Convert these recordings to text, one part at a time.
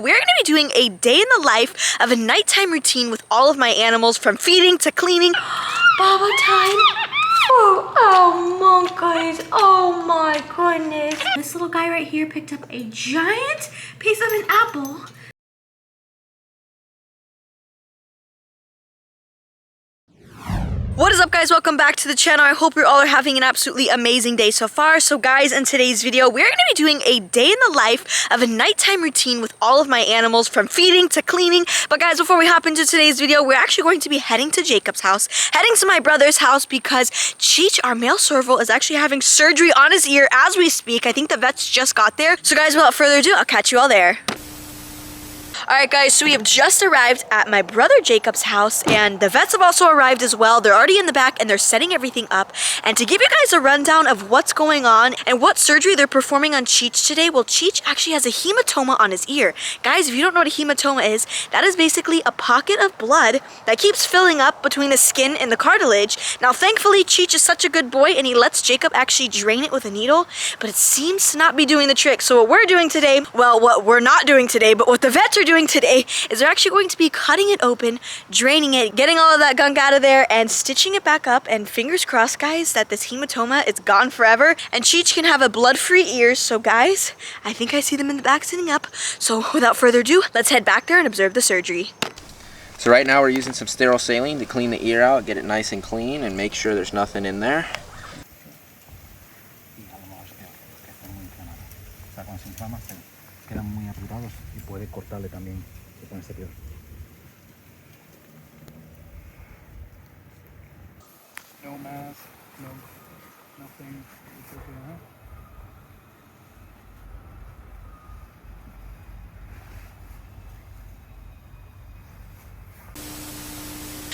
We're going to be doing a day in the life of a nighttime routine with all of my animals, from feeding to cleaning. Baba time. Oh, monkeys. Oh my goodness. This little guy right here picked up a giant piece of an apple. What is up, guys? Welcome back to the channel. I hope you all are having an absolutely amazing day so far. So guys, in today's video, we're going to be doing a day in the life of a nighttime routine with all of my animals, from feeding to cleaning. But guys, before we hop into today's video, we're actually going to be heading to Jacob's house, heading to my brother's house, because Cheech, our male serval, is actually having surgery on his ear as we speak. I think the vets just got there. So guys, without further ado, I'll catch you all there. Alright guys, so we have just arrived at my brother Jacob's house, and the vets have also arrived as well. They're already in the back and they're setting everything up. And to give you guys a rundown of what's going on and what surgery they're performing on Cheech today, well, Cheech actually has a hematoma on his ear. Guys, if you don't know what a hematoma is, that is basically a pocket of blood that keeps filling up between the skin and the cartilage. Now thankfully, Cheech is such a good boy and he lets Jacob actually drain it with a needle, but it seems to not be doing the trick. So what we're doing today, well, what we're not doing today, but what the vets are doing today is they're actually going to be cutting it open, draining it, getting all of that gunk out of there, and stitching it back up. And fingers crossed, guys, that this hematoma is gone forever and Cheech can have a blood-free ear. So guys, I think I see them in the back sitting up. So without further ado, let's head back there and observe the surgery. So right now we're using some sterile saline to clean the ear out, get it nice and clean, and make sure there's nothing in there. No mask, no, nothing. It's okay, huh?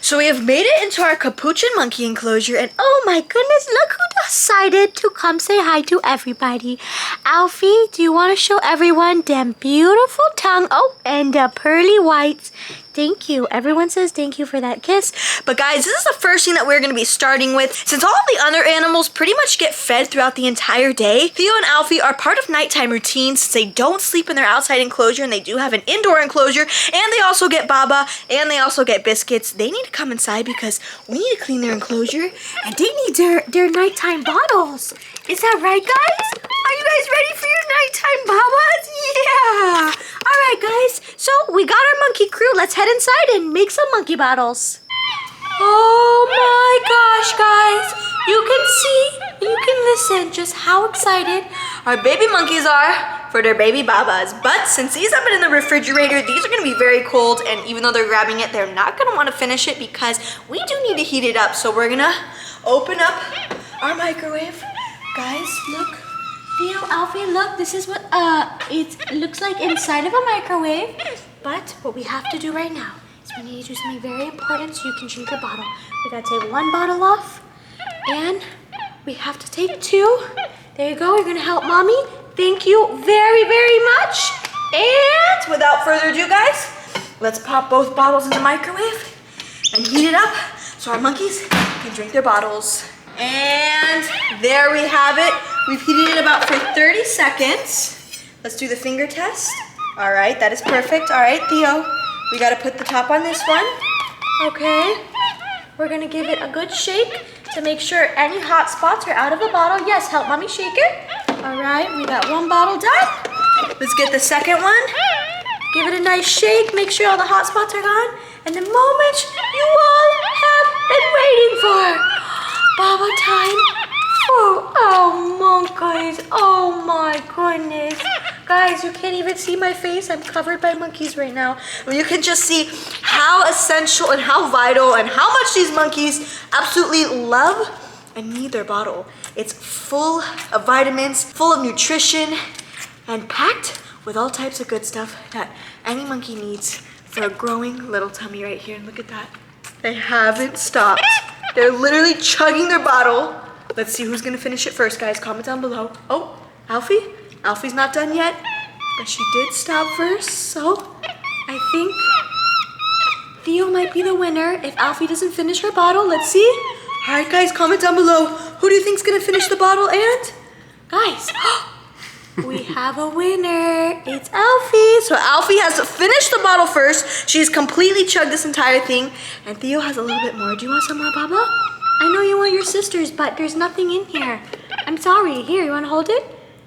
So we have made it into our capuchin monkey enclosure, and oh my goodness, look who decided to come say hi to everybody. Alfie, do you want to show everyone them beautiful tongue? Oh, and the pearly whites. Thank you. Everyone says thank you for that kiss. But guys, this is the first thing that we're going to be starting with. Since all of the other animals pretty much get fed throughout the entire day, Theo and Alfie are part of nighttime routines since they don't sleep in their outside enclosure and they do have an indoor enclosure, and they also get Baba and they also get biscuits. They need to come inside because we need to clean their enclosure and they need their nighttime bottles. Is that right, guys? Are you guys ready for your nighttime Babas? Yeah! Alright guys, so we got our monkey crew. Let's head inside and make some monkey bottles. Oh my gosh, guys. You can see, you can listen just how excited our baby monkeys are for their baby Babas. But since these have been in the refrigerator, these are going to be very cold, and even though they're grabbing it, they're not going to want to finish it because we do need to heat it up. So we're going to open up our microwave. Guys, look. Theo, Alfie, look, this is what it looks like inside of a microwave. But what we have to do right now is we need to do something very important so you can drink your bottle. We gotta take one bottle off, and we have to take two. There you go, you're gonna help mommy. Thank you very, very much. And without further ado, guys, let's pop both bottles in the microwave and heat it up so our monkeys can drink their bottles. And there we have it. We've heated it about for 30 seconds. Let's do the finger test. All right, that is perfect. All right, Theo, we got to put the top on this one. Okay. We're going to give it a good shake to make sure any hot spots are out of the bottle. Yes, help mommy shake it. All right, we got one bottle done. Let's get the second one. Give it a nice shake. Make sure all the hot spots are gone. And the moment you all have been waiting for. Baba time. Oh, monkeys. Oh my goodness. Guys, you can't even see my face. I'm covered by monkeys right now. Well, you can just see how essential and how vital and how much these monkeys absolutely love and need their bottle. It's full of vitamins, full of nutrition, and packed with all types of good stuff that any monkey needs for a growing little tummy right here. And look at that. They haven't stopped. They're literally chugging their bottle. Let's see who's gonna finish it first, guys. Comment down below. Oh, Alfie? Alfie's not done yet, but she did stop first, so I think Theo might be the winner if Alfie doesn't finish her bottle. Let's see. All right, guys, comment down below. Who do you think's gonna finish the bottle? And guys, We have a winner. It's Alfie. So Alfie has finished the bottle first. She's completely chugged this entire thing. And Theo has a little bit more. Do you want some more, Baba? I know you want your sister's, but there's nothing in here. I'm sorry. Here, you want to hold it?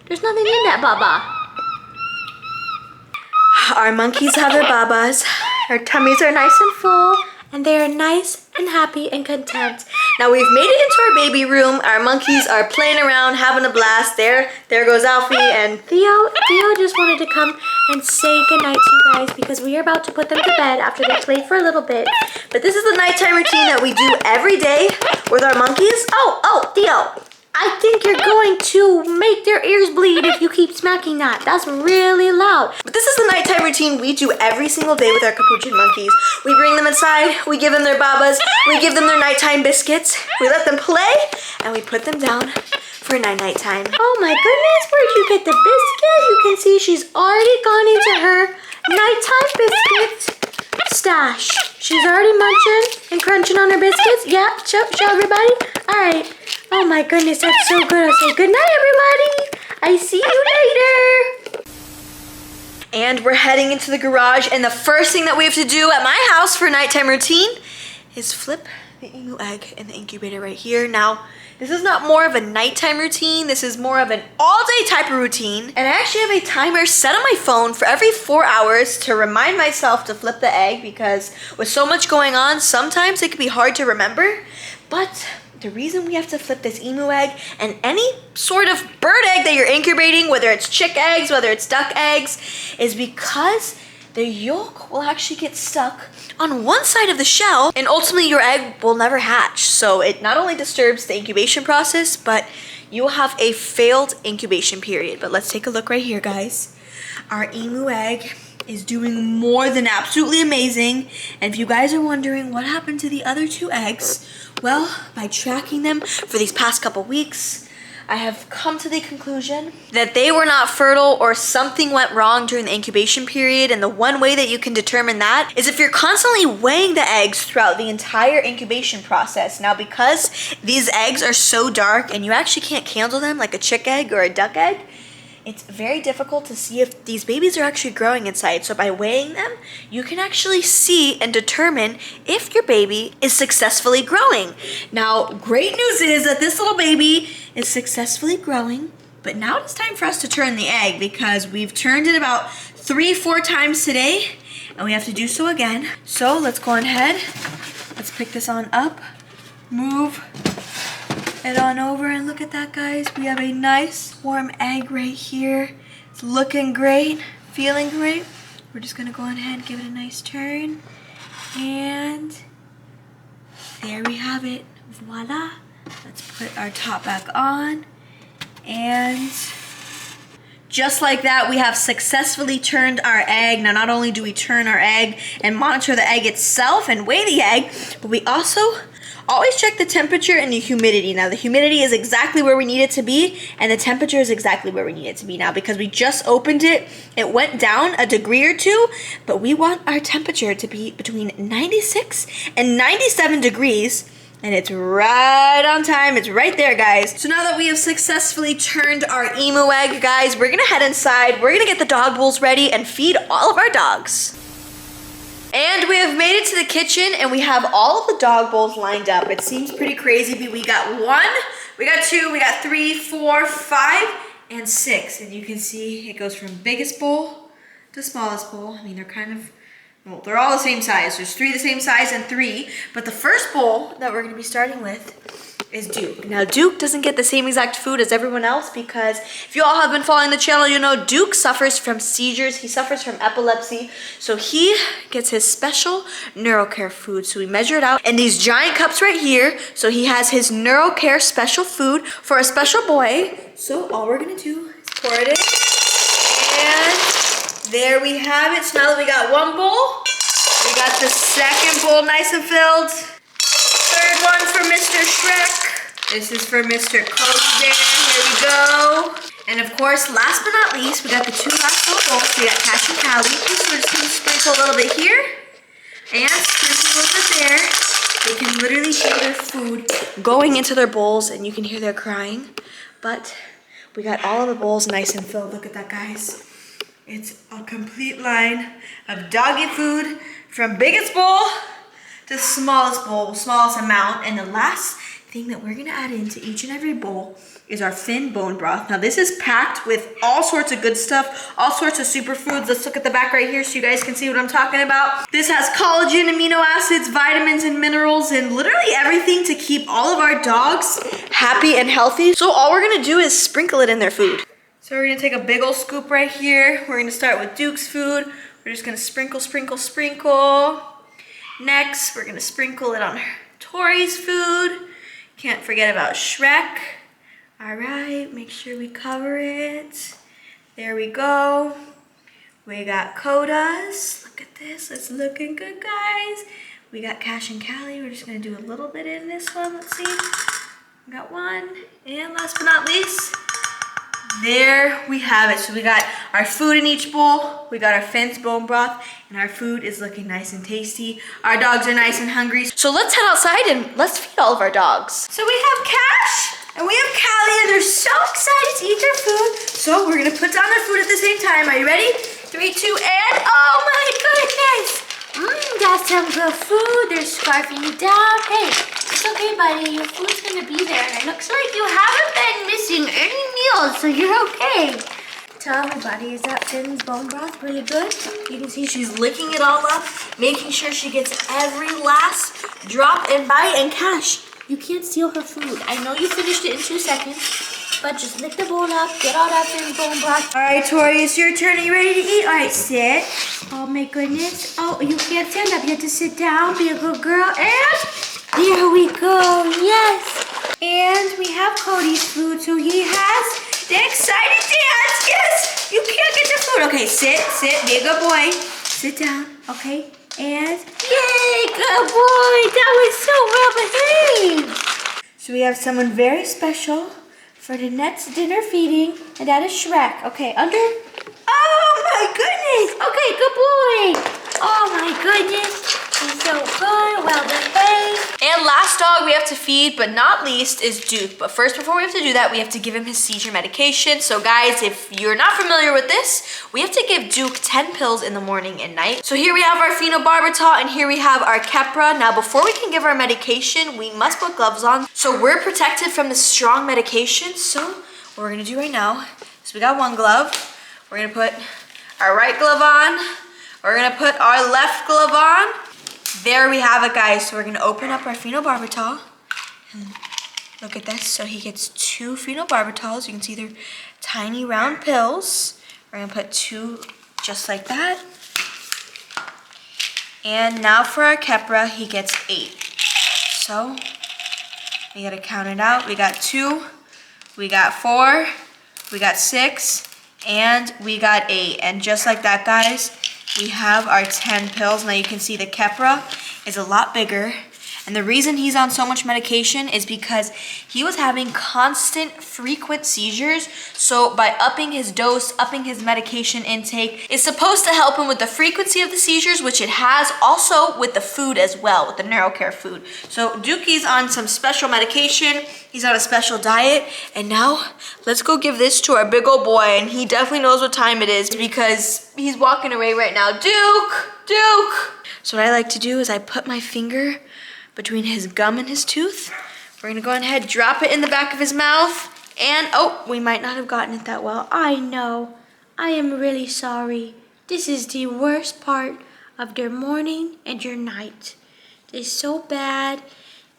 There's nothing in that, Baba. Our monkeys have their babas. Their tummies are nice and full. And they are nice and happy and content. Now we've made it into our baby room. Our monkeys are playing around, having a blast. There goes Alfie and Theo. Theo just wanted to come and say goodnight to you guys because we are about to put them to bed after they played for a little bit. But this is the nighttime routine that we do every day with our monkeys. Oh, Theo. I think you're going to make their ears bleed if you keep smacking that. That's really loud. But this is the nighttime routine we do every single day with our capuchin monkeys. We bring them inside, we give them their babas, we give them their nighttime biscuits, we let them play, and we put them down for night time. Oh my goodness, where'd you get the biscuit? You can see she's already gone into her nighttime biscuit stash. She's already munching and crunching on her biscuits. Yeah, show everybody. All right. Oh my goodness, that's so good. I'll say good night, everybody. I see you later. And we're heading into the garage, and the first thing that we have to do at my house for nighttime routine is flip the emu egg in the incubator right here. Now, this is not more of a nighttime routine. This is more of an all-day type of routine. And I actually have a timer set on my phone for every 4 hours to remind myself to flip the egg, because with so much going on, sometimes it can be hard to remember. But the reason we have to flip this emu egg and any sort of bird egg that you're incubating, whether it's chick eggs, whether it's duck eggs, is because the yolk will actually get stuck on one side of the shell, and ultimately your egg will never hatch. So it not only disturbs the incubation process, but you will have a failed incubation period. But let's take a look right here, guys. Our emu egg is doing more than absolutely amazing. And if you guys are wondering what happened to the other 2 eggs, well, by tracking them for these past couple weeks, I have come to the conclusion that they were not fertile or something went wrong during the incubation period. And the one way that you can determine that is if you're constantly weighing the eggs throughout the entire incubation process. Now, because these eggs are so dark and you actually can't candle them like a chick egg or a duck egg, it's very difficult to see if these babies are actually growing inside. So by weighing them, you can actually see and determine if your baby is successfully growing. Now, great news is that this little baby is successfully growing, but now it's time for us to turn the egg, because we've turned it about 3-4 times today, and we have to do so again. So let's go ahead. Let's pick this on up, move it on over, and look at that, guys. We have a nice warm egg right here. It's looking great, feeling great. We're just gonna go ahead and give it a nice turn, and there we have it. Voila. Let's put our top back on, and just like that, we have successfully turned our egg. Now, not only do we turn our egg and monitor the egg itself and weigh the egg, but we also always check the temperature and the humidity. Now, the humidity is exactly where we need it to be, and the temperature is exactly where we need it to be now, because we just opened it. It went down a degree or 2, but we want our temperature to be between 96 and 97 degrees, and it's right on time. It's right there, guys. So now that we have successfully turned our emu egg, guys, we're gonna head inside. We're gonna get the dog bowls ready and feed all of our dogs. And we have made it to the kitchen, and we have all of the dog bowls lined up. It seems pretty crazy, but we got 1, we got 2, we got 3, 4, 5, and 6. And you can see it goes from biggest bowl to smallest bowl. I mean, they're kind of, well, they're all the same size. There's 3 the same size and 3. But the first bowl that we're gonna be starting with is Duke. Now, Duke doesn't get the same exact food as everyone else, because if you all have been following the channel, you know Duke suffers from seizures. He suffers from epilepsy. So he gets his special NeuroCare food. So we measure it out in these giant cups right here. So he has his NeuroCare special food for a special boy. So all we're gonna do is pour it in. And there we have it. So now that we got 1 bowl, we got the second bowl nice and filled. Third one for Mr. Shrek. This is for Mr. Coach Bear. Here we go. And of course, last but not least, we got the 2 last little bowls. We got Cash and Callie. So we're just gonna sprinkle a little bit here and sprinkle a little bit there. They can literally hear their food going into their bowls, and you can hear their crying. But We got all of the bowls nice and filled. Look at that, guys. It's a complete line of doggy food from biggest bowl to smallest bowl, smallest amount. And the last thing that we're gonna add into each and every bowl is our Finn bone broth. Now this is packed with all sorts of good stuff, all sorts of superfoods. Let's look at the back right here so you guys can see what I'm talking about. This has collagen, amino acids, vitamins, and minerals, and literally everything to keep all of our dogs happy and healthy. So all we're gonna do is sprinkle it in their food. So we're gonna take a big old scoop right here. We're gonna start with Duke's food. We're just gonna sprinkle, sprinkle, sprinkle. Next, we're gonna sprinkle it on Tori's food. Can't forget about Shrek. All right, make sure we cover it. There we go. We got Coda's. Look at this, it's looking good, guys. We got Cash and Callie. We're just gonna do a little bit in this one. Let's see. We got one. And last but not least, there we have it. So we got our food in each bowl. We got our Finn's bone broth, and our food is looking nice and tasty. Our dogs are nice and hungry. So let's head outside and let's feed all of our dogs. So we have Cash and we have Callie, and they're so excited to eat their food. So we're gonna put down their food at the same time. Are you ready? 3, 2, and oh my goodness! That's some good food. They're scarfing you down. Hey, it's okay, buddy. Your food's gonna be there. It looks like you haven't been missing any meals, so you're okay. Tell everybody, is that Finn's bone broth really good? You can see she's licking it all up, making sure she gets every last drop and bite. And Cash, you can't steal her food. I know you finished it in 2 seconds, but just lick the bowl up, get all that Finn's bone broth. All right, Tori, it's your turn. Are you ready to eat? All right, sit. Oh my goodness. Oh, you can't stand up. You have to sit down, be a good girl. And there we go. Yes. And we have Cody's food, so he has the excited dance. Yes. You can't get the food. Okay, sit, be a good boy. Sit down, okay? And yay, good boy. That was so well behaved. So we have someone very special for the next dinner feeding, and that is Shrek. Okay, under. Oh my goodness. Okay, good boy. Oh my goodness. He's so good, well behaved. And last dog we have to feed, but not least, is Duke. But first, before we have to do that, we have to give him his seizure medication. So guys, if you're not familiar with this, we have to give Duke 10 pills in the morning and night. So here we have our phenobarbital, and here we have our Keppra. Now, before we can give our medication, we must put gloves on, so we're protected from the strong medication. So what we're gonna do right now is we got one glove. We're gonna put our right glove on. We're gonna put our left glove on. There we have it, guys. So we're gonna open up our phenobarbital. And look at this. So he gets 2 phenobarbitals. You can see they're tiny round pills. We're gonna put 2 just like that. And now for our Keppra, he gets 8. So we gotta count it out. We got 2, we got 4, we got 6, and we got 8. And just like that, guys, we have our 10 pills. Now you can see the Keppra is a lot bigger. And the reason he's on so much medication is because he was having constant, frequent seizures. So by upping his dose, upping his medication intake, is supposed to help him with the frequency of the seizures, which it has, also with the food as well, with the NeuroCare food. So Dukey's on some special medication. He's on a special diet. And now let's go give this to our big old boy. And he definitely knows what time it is because he's walking away right now. Duke! So what I like to do is I put my finger between his gum and his tooth. We're gonna go ahead, drop it in the back of his mouth, and oh, we might not have gotten it that well. I know, I am really sorry. This is the worst part of your morning and your night. It's so bad,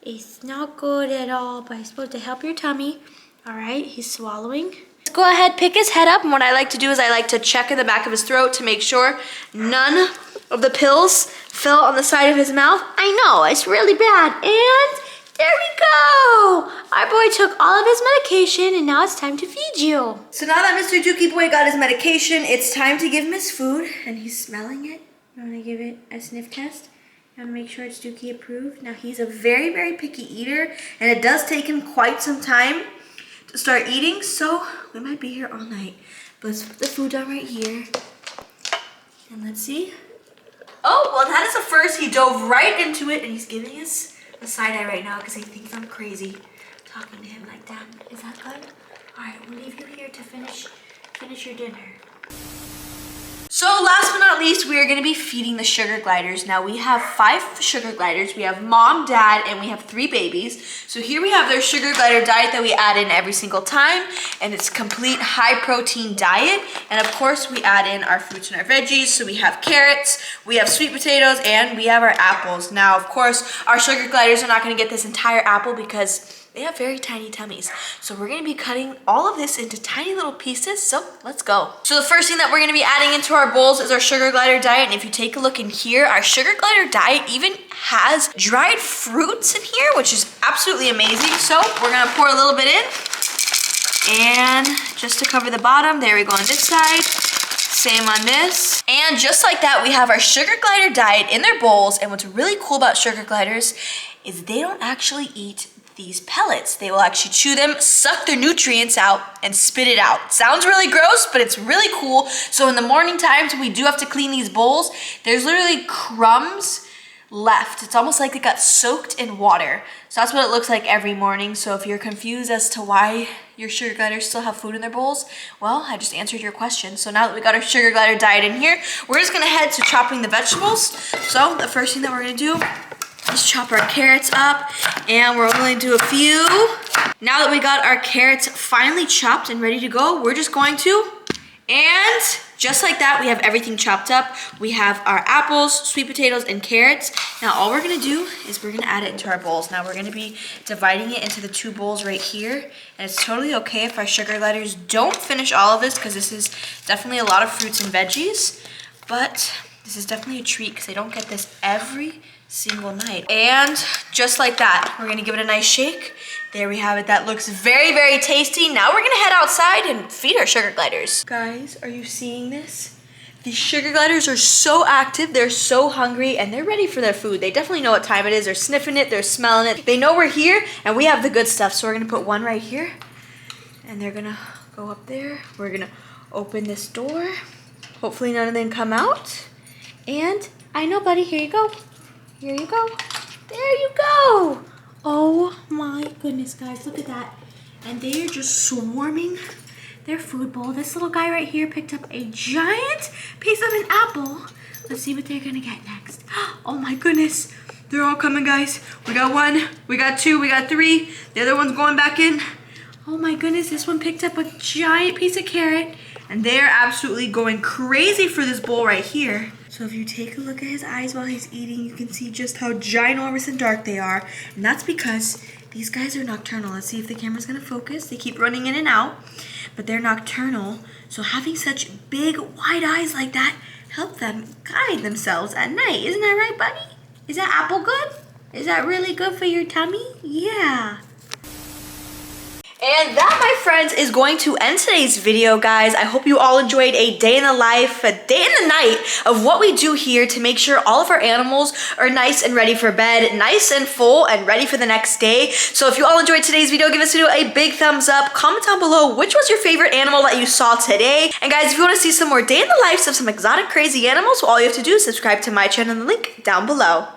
it's not good at all, but it's supposed to help your tummy. All right, he's swallowing. Go ahead, pick his head up, and what I like to do is I like to check in the back of his throat to make sure none of the pills fell on the side of his mouth. I know, it's really bad. And there we go. Our boy took all of his medication, and now it's time to feed you. So now that Mr. Dukey boy got his medication, it's time to give him his food, and he's smelling it. You wanna give it a sniff test? You wanna make sure it's Dukey approved? Now he's a very, very picky eater, and it does take him quite some time to start eating, so we might be here all night. But let's put the food down right here. And let's see. Oh, well, that is a first. He dove right into it, and he's giving us a side eye right now because he thinks I'm crazy talking to him like that. Is that good? Alright, we'll leave you here to finish your dinner. So last but not least, we are going to be feeding the sugar gliders. Now we have 5 sugar gliders. We have mom, dad, and we have 3 babies. So here we have their sugar glider diet that we add in every single time, and it's complete high protein diet. And of course we add in our fruits and our veggies. So we have carrots, we have sweet potatoes, and we have our apples. Now of course our sugar gliders are not going to get this entire apple because they have very tiny tummies. So we're gonna be cutting all of this into tiny little pieces, so let's go. So the first thing that we're gonna be adding into our bowls is our sugar glider diet. And if you take a look in here, our sugar glider diet even has dried fruits in here, which is absolutely amazing. So we're gonna pour a little bit in. And just to cover the bottom, there we go on this side. Same on this. And just like that, we have our sugar glider diet in their bowls. And what's really cool about sugar gliders is they don't actually eat these pellets. They will actually chew them, suck their nutrients out, and spit it out. Sounds really gross, but it's really cool. So in the morning times, we do have to clean these bowls. There's literally crumbs left. It's almost like it got soaked in water. So that's what it looks like every morning. So if you're confused as to why your sugar gliders still have food in their bowls, well, I just answered your question. So now that we got our sugar glider diet in here, we're just gonna head to chopping the vegetables. So the first thing that we're gonna do, just chop our carrots up, and we're only gonna do a few. Now that we got our carrots finally chopped and ready to go, we're just going to, and just like that, we have everything chopped up. We have our apples, sweet potatoes, and carrots. Now all we're gonna do is we're gonna add it into our bowls. Now we're gonna be dividing it into the 2 bowls right here, and it's totally okay if our sugar gliders don't finish all of this, because this is definitely a lot of fruits and veggies, but this is definitely a treat because they don't get this every single night. And just like that, we're gonna give it a nice shake. There we have it. That looks very, very tasty. Now we're gonna head outside and feed our sugar gliders. Guys, are you seeing this? These sugar gliders are so active, they're so hungry, and they're ready for their food. They definitely know what time it is. They're sniffing it, they're smelling it. They know we're here, and we have the good stuff. So we're gonna put one right here, and they're gonna go up there. We're gonna open this door. Hopefully none of them come out. And I know, buddy, here you go. Here you go. There you go. Oh my goodness, guys, look at that. And they are just swarming their food bowl. This little guy right here picked up a giant piece of an apple. Let's see what they're gonna get next. Oh my goodness. They're all coming, guys. We got 1, we got 2, we got 3. The other one's going back in. Oh my goodness, this one picked up a giant piece of carrot. And they're absolutely going crazy for this bowl right here. So if you take a look at his eyes while he's eating, you can see just how ginormous and dark they are. And that's because these guys are nocturnal. Let's see if the camera's gonna focus. They keep running in and out, but they're nocturnal. So having such big, wide eyes like that help them guide themselves at night. Isn't that right, buddy? Is that apple good? Is that really good for your tummy? Yeah. And that, my friends, is going to end today's video, guys. I hope you all enjoyed a day in the life, a day in the night of what we do here to make sure all of our animals are nice and ready for bed, nice and full and ready for the next day. So if you all enjoyed today's video, give this video a big thumbs up. Comment down below which was your favorite animal that you saw today. And guys, if you want to see some more day in the lives of some exotic, crazy animals, all you have to do is subscribe to my channel in the link down below.